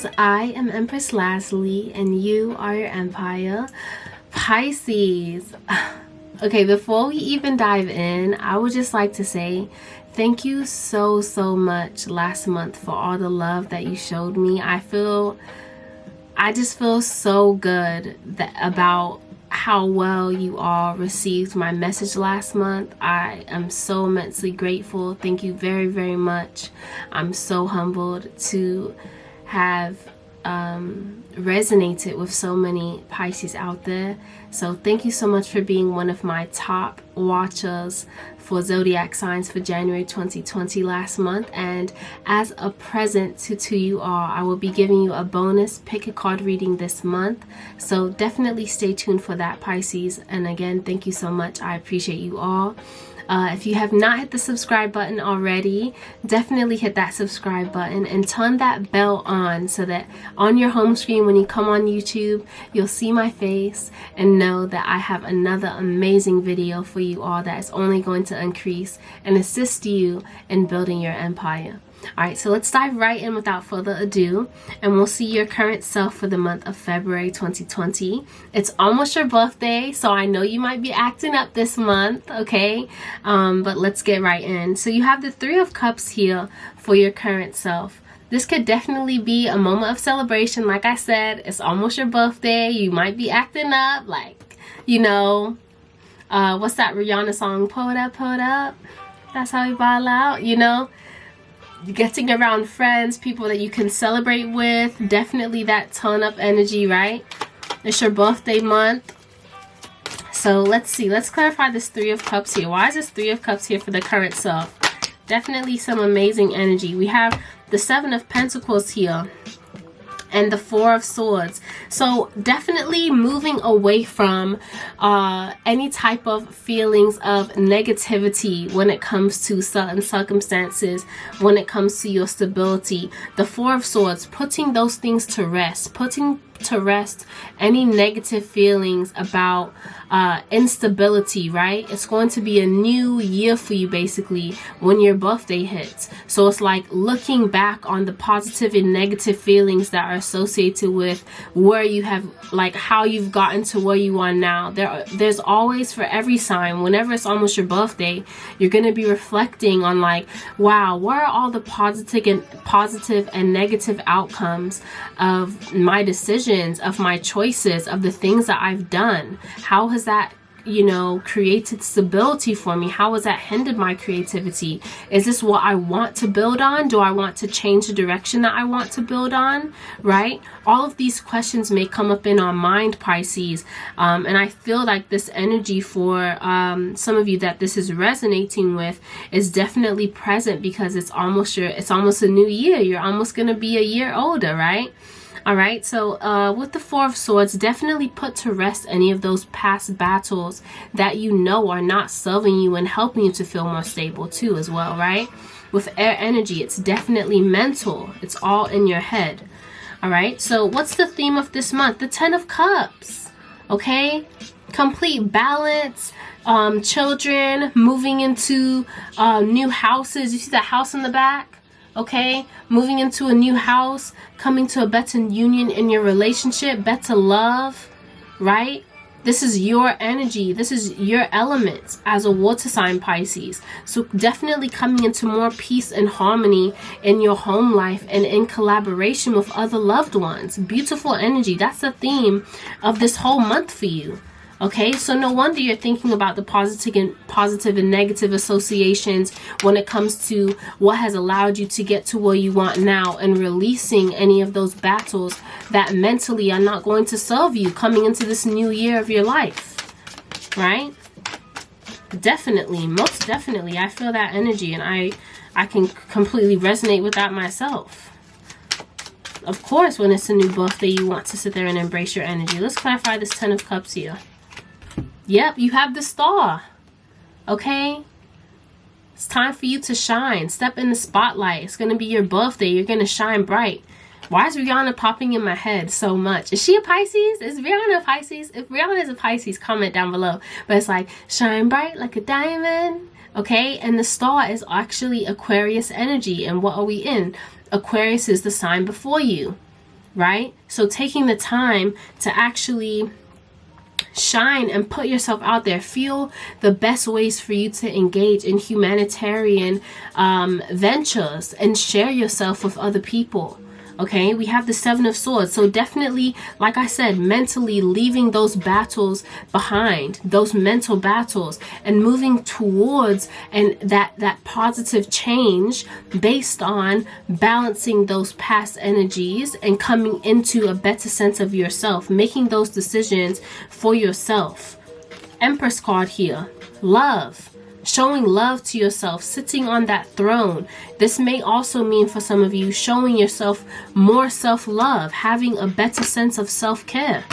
Pisces, I am Empress Lazuli and you are your empire. Pisces. Okay, before we even dive in, I would just like to say thank you so much last month for all the love that you showed me. I just feel so good about how well you all received my message last month. I am so immensely grateful. Thank you very much. I'm so humbled to have resonated with so many Pisces out there. So thank you so much for being one of my top watchers for zodiac signs for January 2020 last month. And as a present to you all, I will be giving you a bonus pick a card reading this month. So definitely stay tuned for that, Pisces. And again, thank you so much. I appreciate you all. If you have not hit the subscribe button already, definitely hit that subscribe button and turn that bell on so that on your home screen when you come on YouTube, you'll see my face and know that I have another amazing video for you all that is only going to increase and assist you in building your empire. Alright, so let's dive right in without further ado, and we'll see your current self for the month of February 2020. It's almost your birthday, so I know you might be acting up this month, okay? But let's get right in. So you have the Three of Cups here for your current self. This could definitely be a moment of celebration. Like I said, it's almost your birthday. You might be acting up, like, you know, what's that Rihanna song? Pull it up. That's how we ball out, you know? Getting around friends, people that you can celebrate with, definitely that turn up energy, right? It's your birthday month. So let's see, let's clarify this Three of Cups here. Why is this Three of Cups here for the current self? Definitely some amazing energy. We have the Seven of Pentacles here and the Four of Swords. So definitely moving away from any type of feelings of negativity when it comes to certain circumstances, when it comes to your stability. The Four of Swords, putting those things to rest, putting to rest any negative feelings about instability, right? It's going to be a new year for you basically when your birthday hits. So it's like looking back on the positive and negative feelings that are associated with where you have, like how you've gotten to where you are now. There's always, for every sign, whenever it's almost your birthday, you're going to be reflecting on like, wow, what are all the positive and negative outcomes of my decisions, of my choices, of the things that I've done? How has that, you know, created stability for me? How has that hindered my creativity? Is this what I want to build on? Do I want to change the direction that I want to build on? Right? All of these questions may come up in our mind, Pisces. And I feel like this energy for some of you that this is resonating with is definitely present because it's almost a new year. You're almost going to be a year older, right? All right, so with the Four of Swords, definitely put to rest any of those past battles that you know are not serving you and helping you to feel more stable too as well, right? With air energy, it's definitely mental. It's all in your head. All right, so what's the theme of this month? The Ten of Cups, okay? Complete balance, children, moving into new houses. You see that house in the back? Okay, moving into a new house, coming to a better union in your relationship, better love, right? This is your energy. This is your element as a water sign, Pisces. So definitely coming into more peace and harmony in your home life and in collaboration with other loved ones. Beautiful energy. That's the theme of this whole month for you. Okay, so no wonder you're thinking about the positive and negative associations when it comes to what has allowed you to get to where you want now, and releasing any of those battles that mentally are not going to serve you coming into this new year of your life, right? Definitely, most definitely, I feel that energy, and I can completely resonate with that myself. Of course, when it's a new birthday, you want to sit there and embrace your energy. Let's clarify this Ten of Cups here. Yep, you have the Star. Okay? It's time for you to shine. Step in the spotlight. It's going to be your birthday. You're going to shine bright. Why is Rihanna popping in my head so much? Is she a Pisces? Is Rihanna a Pisces? If Rihanna is a Pisces, comment down below. But it's like, shine bright like a diamond. Okay? And the Star is actually Aquarius energy. And what are we in? Aquarius is the sign before you. right? So taking the time to actually shine and put yourself out there. Feel the best ways for you to engage in humanitarian ventures and share yourself with other people. Okay, we have the Seven of Swords. So definitely, like I said, mentally leaving those battles behind, those mental battles, and moving towards that positive change based on balancing those past energies and coming into a better sense of yourself, making those decisions for yourself. Empress card here. Love. Showing love to yourself, sitting on that throne. This may also mean for some of you showing yourself more self-love, having a better sense of self-care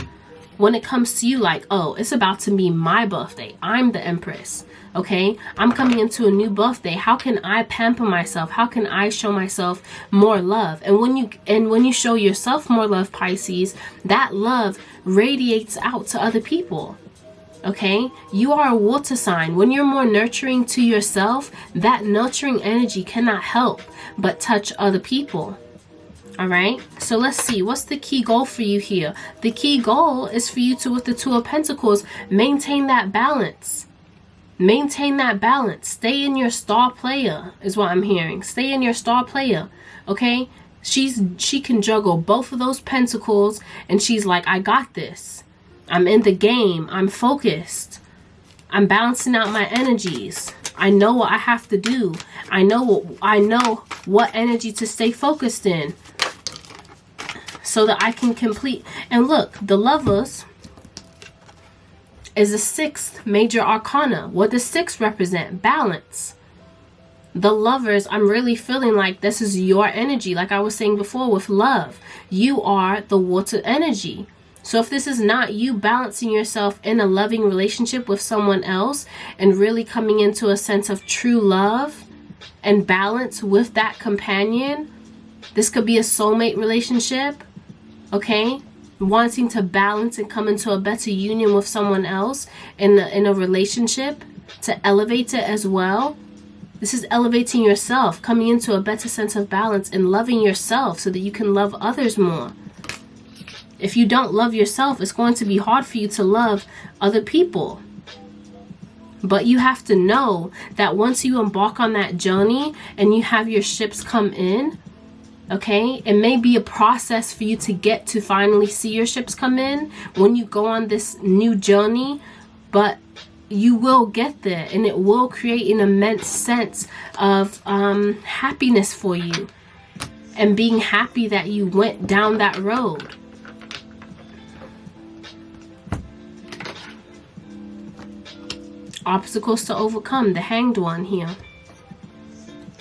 when it comes to you, like, oh, it's about to be my birthday. I'm the Empress. Okay, I'm coming into a new birthday. How can I pamper myself? How can I show myself more love? And when you show yourself more love, Pisces, that love radiates out to other people. Okay, you are a water sign. When you're more nurturing to yourself, that nurturing energy cannot help but touch other people. All right, so let's see, what's the key goal for you here? The key goal is for you to, with the Two of Pentacles, maintain that balance. Maintain that balance. Stay in your star player is what I'm hearing. Stay in your star player. Okay, she can juggle both of those pentacles, and she's like, I got this. I'm in the game. I'm focused. I'm balancing out my energies. I know what I have to do. I know what energy to stay focused in so that I can complete. And look, the Lovers is the 6th major arcana. What does 6 represent? Balance. The Lovers, I'm really feeling like this is your energy. Like I was saying before with love, you are the water energy. So if this is not you balancing yourself in a loving relationship with someone else and really coming into a sense of true love and balance with that companion, this could be a soulmate relationship, okay? Wanting to balance and come into a better union with someone else in a relationship to elevate it as well. This is elevating yourself, coming into a better sense of balance and loving yourself so that you can love others more. If you don't love yourself, it's going to be hard for you to love other people. But you have to know that once you embark on that journey and you have your ships come in, okay, it may be a process for you to get to finally see your ships come in when you go on this new journey, but you will get there, and it will create an immense sense of happiness for you and being happy that you went down that road. Obstacles to overcome, the Hanged One here.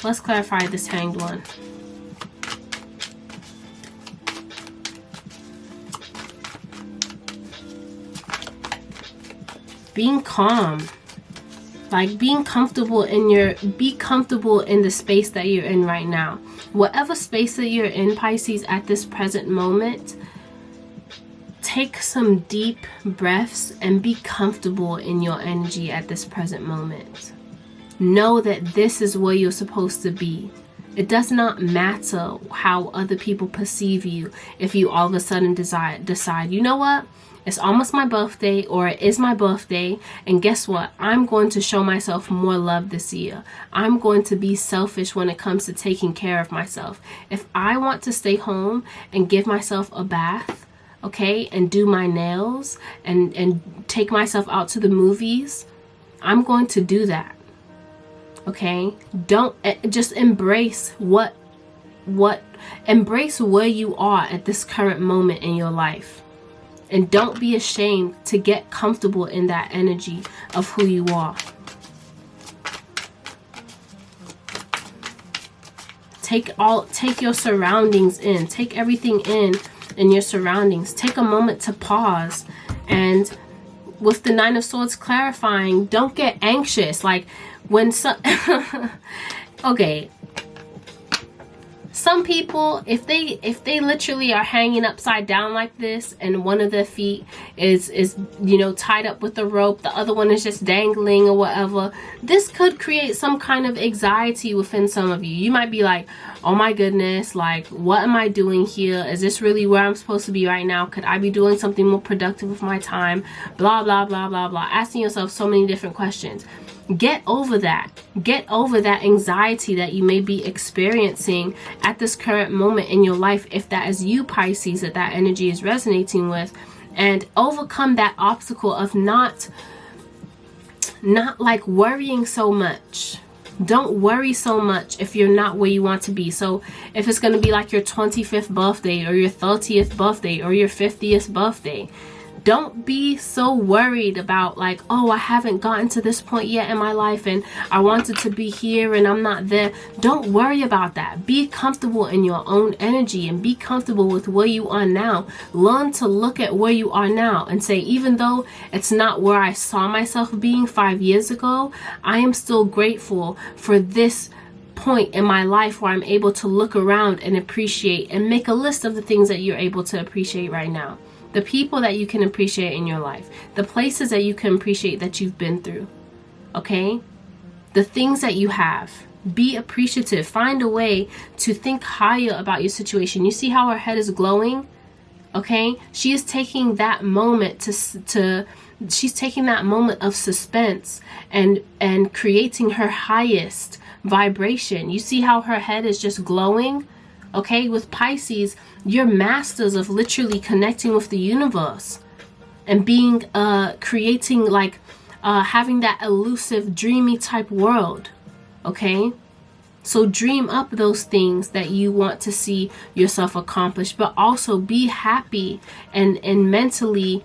Let's clarify this Hanged One. Being calm, like being comfortable be comfortable in the space that you're in right now. Whatever space that you're in, Pisces, at this present moment, take some deep breaths and be comfortable in your energy at this present moment. Know that this is where you're supposed to be. It does not matter how other people perceive you if you all of a sudden decide, you know what? It's almost my birthday, or it is my birthday, and guess what? I'm going to show myself more love this year. I'm going to be selfish when it comes to taking care of myself. If I want to stay home and give myself a bath, okay, and do my nails and take myself out to the movies, I'm going to do that. Okay, don't just embrace embrace where you are at this current moment in your life, and don't be ashamed to get comfortable in that energy of who you are. Take your surroundings in. Take everything in your surroundings. Take a moment to pause, and with the Nine of Swords clarifying, don't get anxious. Like when okay, some people, if they literally are hanging upside down like this, and one of their feet is you know, tied up with a rope, the other one is just dangling or whatever, this could create some kind of anxiety within some of you. You might be like, oh my goodness, like, what am I doing here? Is this really where I'm supposed to be right now? Could I be doing something more productive with my time? Blah blah blah blah blah, asking yourself so many different questions. Get over that. Get over that anxiety that you may be experiencing at this current moment in your life, if that is you, Pisces, that energy is resonating with, and overcome that obstacle of not like worrying so much. Don't worry so much if you're not where you want to be. So if it's going to be like your 25th birthday or your 30th birthday or your 50th birthday, don't be so worried about like, oh, I haven't gotten to this point yet in my life and I wanted to be here and I'm not there. Don't worry about that. Be comfortable in your own energy and be comfortable with where you are now. Learn to look at where you are now and say, even though it's not where I saw myself being 5 years ago, I am still grateful for this point in my life where I'm able to look around and appreciate and make a list of the things that you're able to appreciate right now. The people that you can appreciate in your life, the places that you can appreciate that you've been through, okay? The things that you have. Be appreciative. Find a way to think higher about your situation. You see how her head is glowing? Okay? She is taking that moment she's taking that moment of suspense and creating her highest vibration. You see how her head is just glowing? Okay, with Pisces, you're masters of literally connecting with the universe and being, creating like, having that elusive, dreamy type world. Okay, so dream up those things that you want to see yourself accomplish, but also be happy and mentally,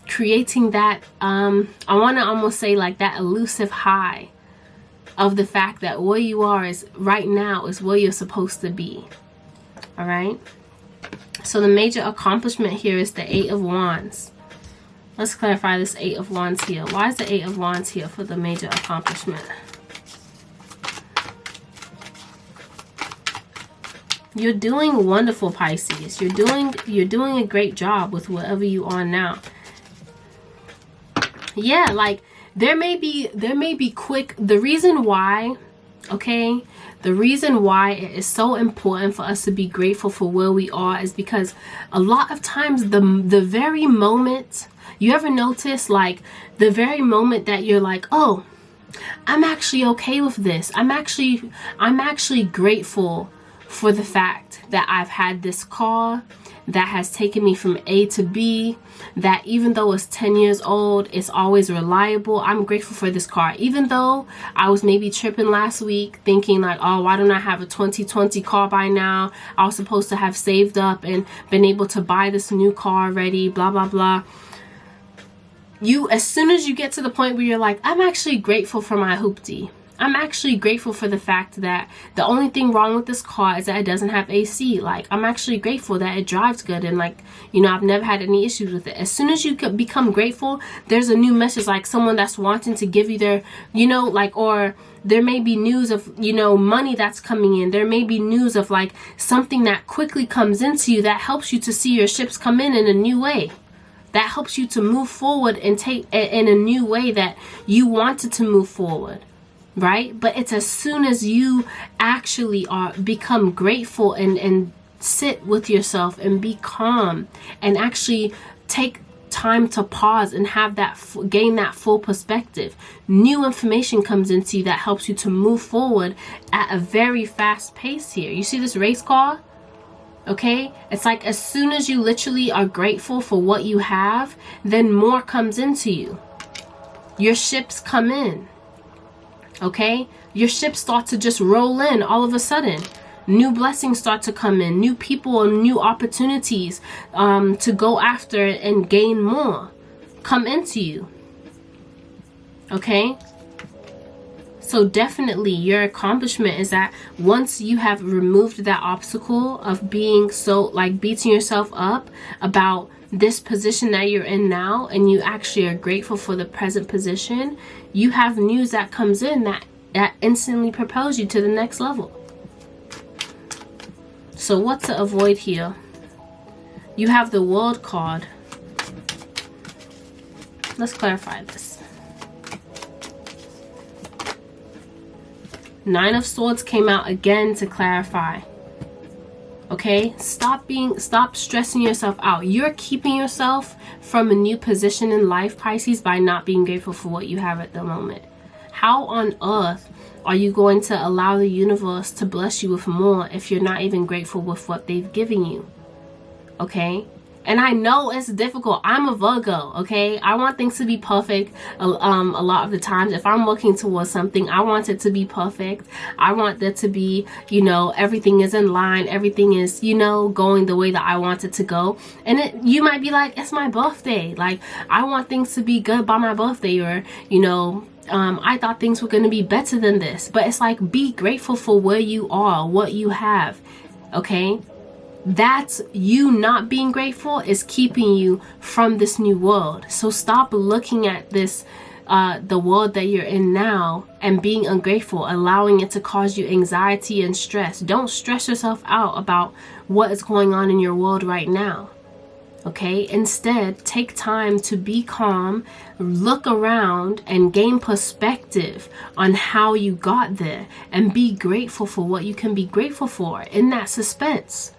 creating that, I want to almost say like that elusive high of the fact that where you are is right now is where you're supposed to be. All right. So the major accomplishment here is the 8 of Wands. Let's clarify this 8 of Wands here. Why is the 8 of Wands here for the major accomplishment? You're doing wonderful, Pisces. You're doing a great job with whatever you are now. Yeah, like there may be quick, the reason why, okay, the reason why it is so important for us to be grateful for where we are is because a lot of times the very moment, you ever notice like the very moment that you're like, oh, I'm actually okay with this. I'm actually grateful for the fact that I've had this car that has taken me from A to B, that even though it's 10 years old, it's always reliable. I'm grateful for this car. Even though I was maybe tripping last week thinking like, oh, why don't I have a 2020 car by now? I was supposed to have saved up and been able to buy this new car already, blah, blah, blah. As soon as you get to the point where you're like, I'm actually grateful for my hoopty. I'm actually grateful for the fact that the only thing wrong with this car is that it doesn't have AC. Like, I'm actually grateful that it drives good and like, you know, I've never had any issues with it. As soon as you become grateful, there's a new message, like someone that's wanting to give you their, you know, like, or there may be news of, you know, money that's coming in. There may be news of like something that quickly comes into you that helps you to see your ships come in a new way. That helps you to move forward and take in a new way that you wanted to move forward. Right? But it's as soon as you actually become grateful and sit with yourself and be calm and actually take time to pause and have that gain that full perspective, new information comes into you that helps you to move forward at a very fast pace here. You see this race car? Okay, it's like as soon as you literally are grateful for what you have, then more comes into you. Your ships come in. Okay, your ships start to just roll in all of a sudden. New blessings start to come in, new people and new opportunities to go after and gain more come into you. Okay, so definitely your accomplishment is that once you have removed that obstacle of being so like beating yourself up about this position that you're in now, and you actually are grateful for the present position, you have news that comes in that instantly propels you to the next level. So what to avoid here? You have the World card. Let's clarify this. Nine of Swords came out again to clarify. Okay, stop stressing yourself out. You're keeping yourself from a new position in life, Pisces, by not being grateful for what you have at the moment. How on earth are you going to allow the universe to bless you with more if you're not even grateful with what they've given you? Okay, and I know it's difficult. I'm a Virgo, okay? I want things to be perfect a lot of the times. If I'm working towards something, I want it to be perfect. I want there to be, you know, everything is in line. Everything is, you know, going the way that I want it to go. And you might be like, it's my birthday. Like, I want things to be good by my birthday, or, you know, I thought things were going to be better than this. But it's like, be grateful for where you are, what you have, okay? That's you not being grateful is keeping you from this new world. So stop looking at this, the world that you're in now, and being ungrateful, allowing it to cause you anxiety and stress. Don't stress yourself out about what is going on in your world right now. Okay, instead, take time to be calm, look around, and gain perspective on how you got there, and be grateful for what you can be grateful for in that suspense.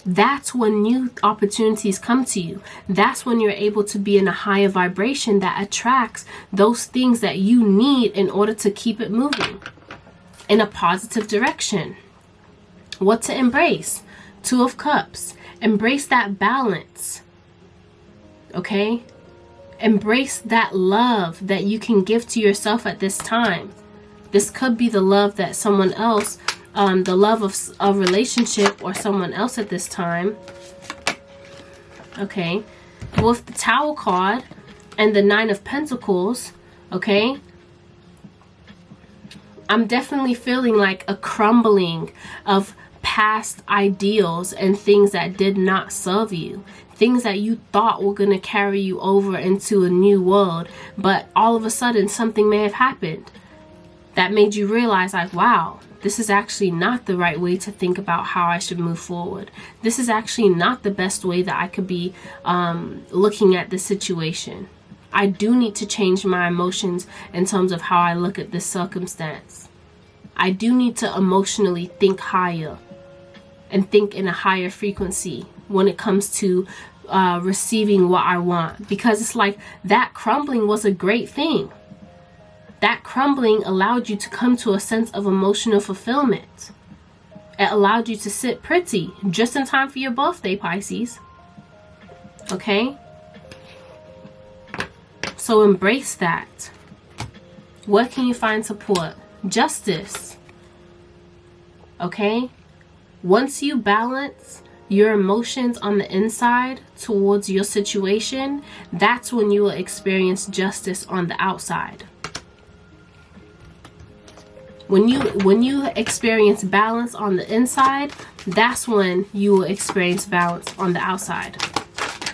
That's when new opportunities come to you. That's when you're able to be in a higher vibration that attracts those things that you need in order to keep it moving in a positive direction. What to embrace? Two of Cups. Embrace that balance. Okay? Embrace that love that you can give to yourself at this time. This could be the love that someone else, the love of a relationship or someone else at this time. Okay, with the Tower card and the Nine of Pentacles, okay, I'm definitely feeling like a crumbling of past ideals and things that did not serve you. Things that you thought were going to carry you over into a new world, but all of a sudden something may have happened that made you realize, like, wow, this is actually not the right way to think about how I should move forward. This is actually not the best way that I could be looking at this situation. I do need to change my emotions in terms of how I look at this circumstance. I do need to emotionally think higher and think in a higher frequency when it comes to receiving what I want. Because it's like that crumbling was a great thing. That crumbling allowed you to come to a sense of emotional fulfillment. It allowed you to sit pretty just in time for your birthday, Pisces. Okay? So embrace that. Where can you find support? Justice. Okay? Once you balance your emotions on the inside towards your situation, that's when you will experience justice on the outside. When you experience balance on the inside, that's when you will experience balance on the outside.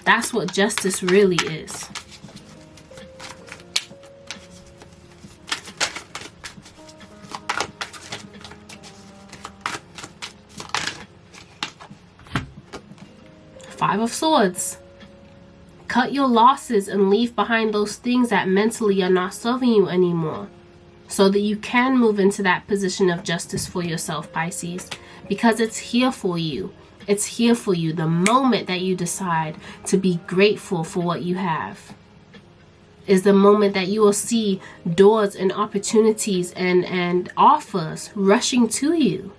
That's what justice really is. Five of Swords. Cut your losses and leave behind those things that mentally are not serving you anymore, so that you can move into that position of justice for yourself, Pisces, because it's here for you. It's here for you the moment that you decide to be grateful for what you have. Is the moment that you will see doors and opportunities and offers rushing to you.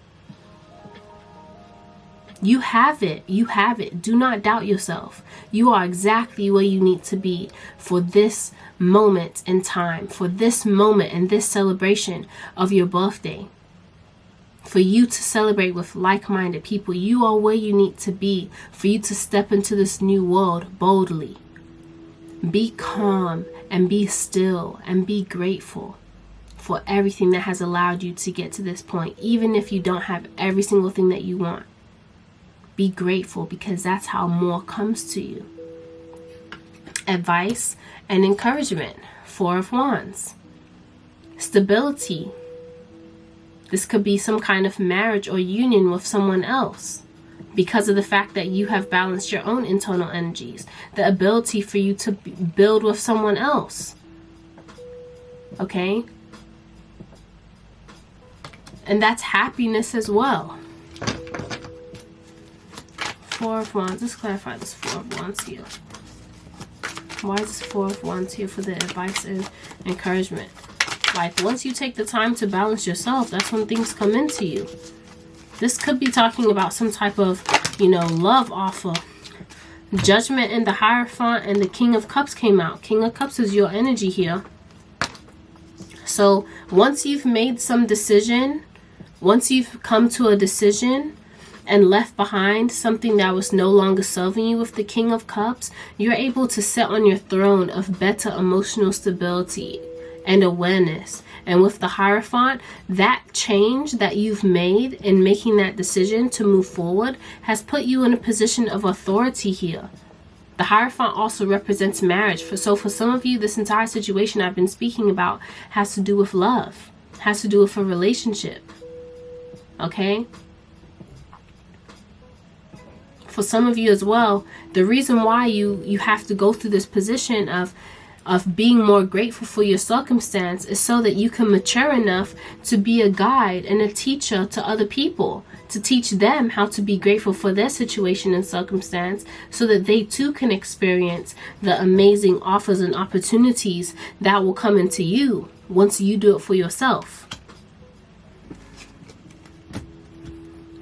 You have it. You have it. Do not doubt yourself. You are exactly where you need to be for this moment in time, for this moment and this celebration of your birthday. For you to celebrate with like-minded people. You are where you need to be for you to step into this new world boldly. Be calm and be still and be grateful for everything that has allowed you to get to this point, even if you don't have every single thing that you want. Be grateful, because that's how more comes to you. Advice and encouragement. Four of Wands. Stability. This could be some kind of marriage or union with someone else. because of the fact that you have balanced your own internal energies, the ability for you to build with someone else. Okay? And that's happiness as well. Four of Wands. Let's clarify this Four of Wands here. Why is this Four of Wands here for the advice and encouragement? Like, once you take the time to balance yourself, that's when things come into you. This could be talking about some type of, you know, love offer. Judgment and the Hierophant and the King of Cups came out. King of Cups is your energy here. So once you've made some decision, once you've come to a decision and left behind something that was no longer serving you with the King of Cups, you're able to sit on your throne of better emotional stability and awareness. And with the Hierophant, that change that you've made in making that decision to move forward has put you in a position of authority here. The Hierophant also represents marriage. So for some of you, this entire situation I've been speaking about has to do with love, has to do with a relationship. Okay? For some of you as well, the reason why you have to go through this position of being more grateful for your circumstance is so that you can mature enough to be a guide and a teacher to other people, to teach them how to be grateful for their situation and circumstance, so that they too can experience the amazing offers and opportunities that will come into you once you do it for yourself.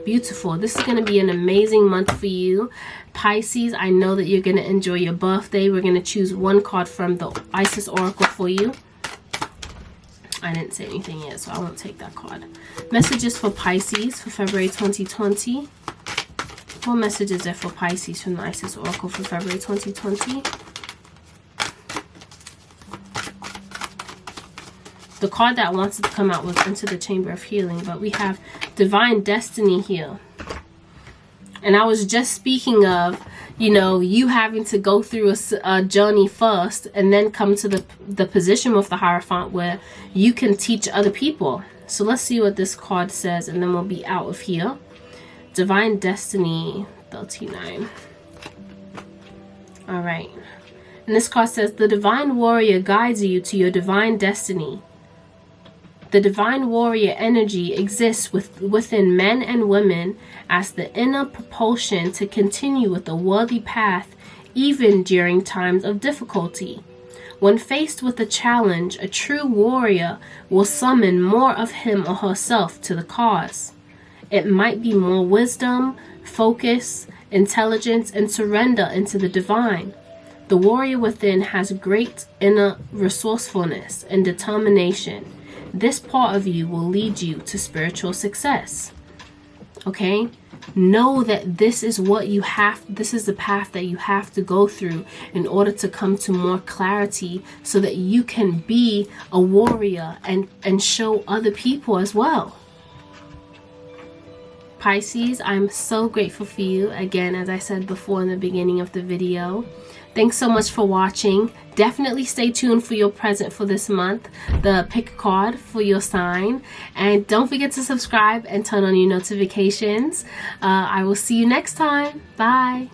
Beautiful. This is going to be an amazing month for you, Pisces. I know that you're going to enjoy your birthday. We're going to choose one card from the Isis Oracle for you. I didn't say anything yet, so I won't take that card. Messages for Pisces for February 2020. What message is there for Pisces from the Isis Oracle for February 2020? The card that wanted to come out was Into the Chamber of Healing, but we have Divine Destiny here. And I was just speaking of, you know, you having to go through a journey first and then come to the position with the Hierophant where you can teach other people. So let's see what this card says, and then we'll be out of here. Divine Destiny 39. All right. And this card says, the Divine Warrior guides you to your divine destiny. The Divine Warrior energy exists within men and women as the inner propulsion to continue with a worthy path even during times of difficulty. When faced with a challenge, a true warrior will summon more of him or herself to the cause. It might be more wisdom, focus, intelligence, and surrender into the divine. The warrior within has great inner resourcefulness and determination. This part of you will lead you to spiritual success. Okay? Know that this is what you have, this is the path that you have to go through in order to come to more clarity so that you can be a warrior and show other people as well. Pisces, I'm so grateful for you. Again, as I said before in the beginning of the video, thanks so much for watching. Definitely stay tuned for your present for this month, the pick card for your sign. And don't forget to subscribe and turn on your notifications. I will see you next time. Bye.